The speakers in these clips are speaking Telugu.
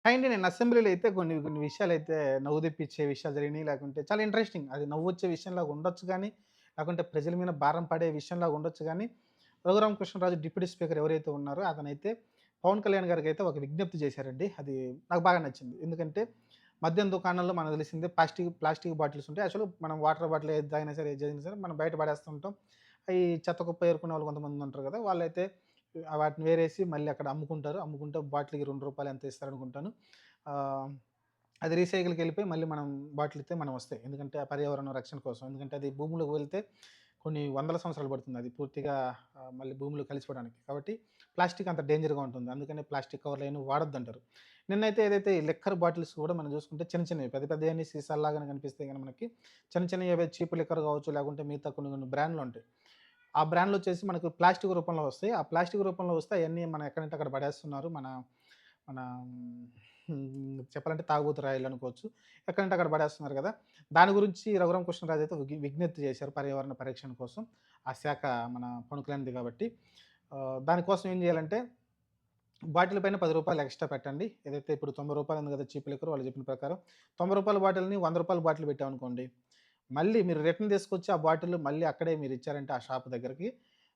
అండ్ నేను అసెంబ్లీలో అయితే కొన్ని కొన్ని విషయాలైతే నవ్వు తెప్పించే విషయాలు జరిగినాయి. లేకుంటే చాలా ఇంట్రెస్టింగ్. అది నవ్వొచ్చే విషయంలాగా ఉండొచ్చు గానీ, లేకుంటే ప్రజల మీద భారం పడే విషయంలాగా ఉండొచ్చు గానీ, రఘురామకృష్ణరాజు డిప్యూటీ స్పీకర్ ఎవరైతే ఉన్నారో అతనైతే పవన్ కళ్యాణ్ గారికైతే ఒక విజ్ఞప్తి చేశారండి. అది నాకు బాగా నచ్చింది. ఎందుకంటే మద్యం దుకాణాల్లో మనకు తెలిసిందే ప్లాస్టిక్ బాటిల్స్ ఉంటాయి. యాక్చువల్‌గా మనం వాటర్ బాటిల్ ఏది తాగినా సరే, ఏది చేసినా సరే మనం బయట పడేస్తుంటాం. అయి చెత్త కుప్ప ఏరుకునే వాళ్ళు కొంతమంది ఉంటారు కదా! వాళ్ళైతే వాటిని వేరేసి మళ్ళీ అక్కడ అమ్ముకుంటారు. అమ్ముకుంటే బాటిల్‌కి రూ. 2 ఎంతో ఇస్తారనుకుంటాను. ఆహ్, అది రీసైకిల్‌కెళ్ళిపోయి మళ్ళీ మనం బాటిల్ ఇత్తే మనం వస్తాయి. ఎందుకంటే ఆ పర్యావరణ రక్షణ కోసం. ఎందుకంటే అది భూమిలోకి వెళ్తే కొన్ని వందల సంవత్సరాలు పడుతుంది అది పూర్తిగా మళ్ళీ భూమిలో కలిసిపోవడానికి. కాబట్టి ప్లాస్టిక్ అంత డేంజర్‌గా ఉంటుంది. అందుకనే ప్లాస్టిక్ కవర్‌లయన్నీ వాడొద్దంటారు. నిన్నైతే ఏదైతే ఈ లిక్కర్ బాటిల్స్ కూడా మనం చూసుకుంటే చిన్న చిన్నవి పెద్ద పెద్దయన్ని సీసాల్లాగానే కనిపిస్తాయి గానీ మనకి చిన్న చిన్నవి ఏవో చీప్ లిక్కర్ కావచ్చు, లేకుంటే మిగతా కొన్ని కొన్ని బ్రాండ్‌లుంటాయి. ఆ బ్రాండ్‌లొచ్చేసి మనకు ప్లాస్టిక్ రూపంలో వస్తాయి. ఆ ప్లాస్టిక్ రూపంలో వస్తే అయన్నీ మనం ఎక్కడంటే అక్కడ పడేస్తున్నారు. మన మన చెప్పాలంటే తాగుబోతు రాయుళ్ళనుకోవచ్చు. ఎక్కడంటే అక్కడ పడేస్తున్నారు గదా! దాని గురించి రఘురామ కృష్ణరాజు అయితే విజ్ఞప్తి చేశారు పర్యావరణ పరిరక్షణ కోసం. ఆ శాఖ మన పనుకులైనది కాబట్టి. దానికోసం ఏం జేయాలంటే బాటిల్ పైన రూ. 10 ఎక్స్‌ట్రా పెట్టండి. ఏదైతే ఇప్పుడు రూ. 90 ఉంది గదా! చీప్ లిక్కర్ వాళ్ళు చెప్పిన ప్రకారం. రూ. 90 బాటిల్‌ని రూ. 100 బాటిల్ పెట్టామనుకోండి. మళ్ళీ మీరు రిటర్న్ తీసుకొచ్చి ఆ బాటిల్ మళ్ళీ అక్కడే మీరిచ్చారంటే ఆ షాప్ దగ్గరకి,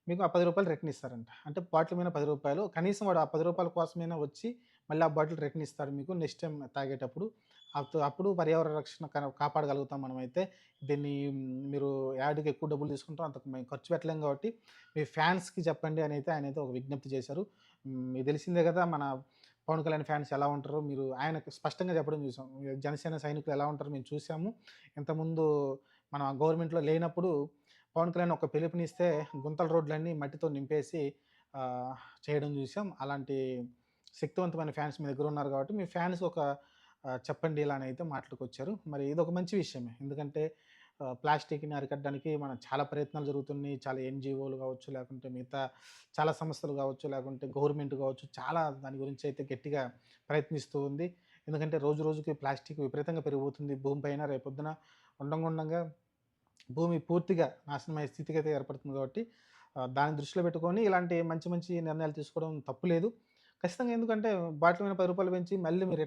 మీకు ఆ రూ. 10 రిటర్న్ ఇస్తారంట. అంటే బాటిల్ మీద రూ. 10 కనీసం వాడు ఆ రూ. 10 కోసమైనా వచ్చి మళ్ళీ ఆ బాటిల్ రిటర్న్ ఇస్తాడు మీకు నెక్స్ట్ టైమ్ తాగేటప్పుడు. అప్పుడు పర్యావరణ రక్షణ కాపాడగలుగుతాం మనమైతే. దీన్ని మీరు యాడ్‌కి ఎక్కువ డబ్బులు తీసుకుంటాం. అంత మేము ఖర్చు పెట్టలేం కాబట్టి మీ ఫ్యాన్స్‌కి చెప్పండి అనైతే ఆయనైతే ఒక విజ్ఞప్తి చేశారు. మీకు తెలిసిందే గదా! మన పవన్ కళ్యాణ్ ఫ్యాన్స్ ఎలా ఉంటారో ఆయనకు స్పష్టంగా చెప్పడం చూసాం. జనసేన సైనికులు ఎలా ఉంటారో మేము చూసాము. ఇంతకుముందు మన గవర్నమెంట్‌లో లేనప్పుడు పవన్ కళ్యాణ్ ఒక పిలుపునిస్తే గుంతల రోడ్లన్నీ మట్టితో నింపేసి ఆహ్, చేయడం చూసాం. అలాంటి శక్తివంతమైన ఫ్యాన్స్ మీ దగ్గర ఉన్నారు కాబట్టి మీ ఫ్యాన్స్ ఒక చెప్పండి ఇలా అని అయితే మాటలకొచ్చారు. మరి ఇదొక మంచి విషయమే. ఎందుకంటే ప్లాస్టిక్‌ని అరికట్టడానికి మన చాలా ప్రయత్నాలు జరుగుతున్నాయి. చాలా ఎన్‌జీఓలు కావచ్చు, లేకుంటే మిగతా చాలా సంస్థలు కావచ్చు, లేకుంటే గవర్నమెంట్ కావచ్చు, చాలా దాని గురించి అయితే గట్టిగా ప్రయత్నిస్తూ ఉంది. ఎందుకంటే రోజు రోజుకి ప్లాస్టిక్ విపరీతంగా పెరిగిపోతుంది భూమి పైన. రేపొద్దున ఉండంగుండంగా భూమి పూర్తిగా నాశనమయ్యే స్థితికైతే ఏర్పడుతుంది కాబట్టి దాన్ని దృష్టిలో పెట్టుకొని ఇలాంటి మంచి మంచి నిర్ణయాలు తీసుకోవడం తప్పు లేదు. ఖచ్చితంగా ఎందుకంటే బాటిల్ మీద రూ. 10 పెంచి మళ్ళీ మీరు